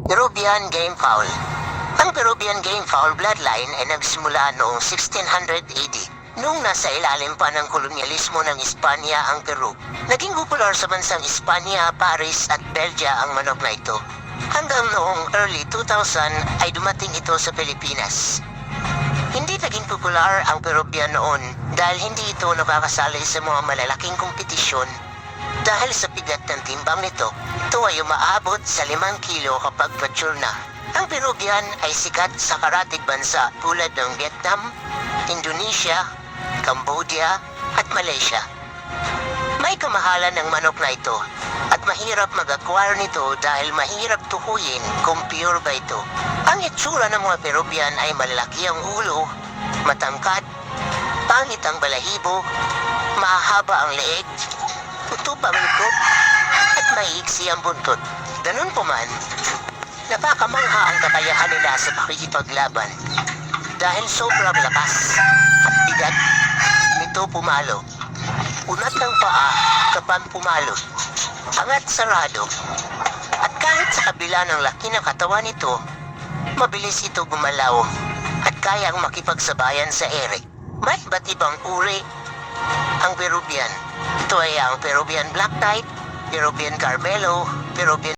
Peruvian Game Fowl. Ang Peruvian Game Fowl bloodline ay nagsimula noong 1600 AD. Nung nasa ilalim pa ng kolonyalismo ng Espanya ang Peru, naging popular sa bansang Espanya, Paris at Belgia ang manok na ito. Hanggang noong early 2000 ay dumating ito sa Pilipinas. Hindi naging popular ang Peruvian noon dahil hindi ito nakakasali sa mga malalaking kompetisyon. Dahil sa bigat ng timbang nito, ito ay umaabot sa 5 kilo kapag mature na. Ang Peruvian ay sikat sa karatig bansa tulad ng Vietnam, Indonesia, Cambodia at Malaysia. May kamahalan ng manok na ito at mahirap mag-acquire nito dahil mahirap tukuyin kung pure ba ito. Ang itsura ng mga Peruvian ay malalaki ang ulo, matangkad, pangit ang balahibo, mahaba ang leeg, tutub ang likod, at maiiksi ang buntot. Ganun po man, napakamangha ang kakayahan nila sa pakikipaglaban dahil sobrang lakas at bigat nito pumalo. Unat ng paa kapag pumalo, angat sarado, at kahit sa kabila ng laki ng katawan nito, mabilis ito gumalaw at kayang makipagsabayan sa ere. May iba't ibang uri ang Peruvian. Ito ay ang Peruvian Black Knight, Peruvian Carmelo, Peruvian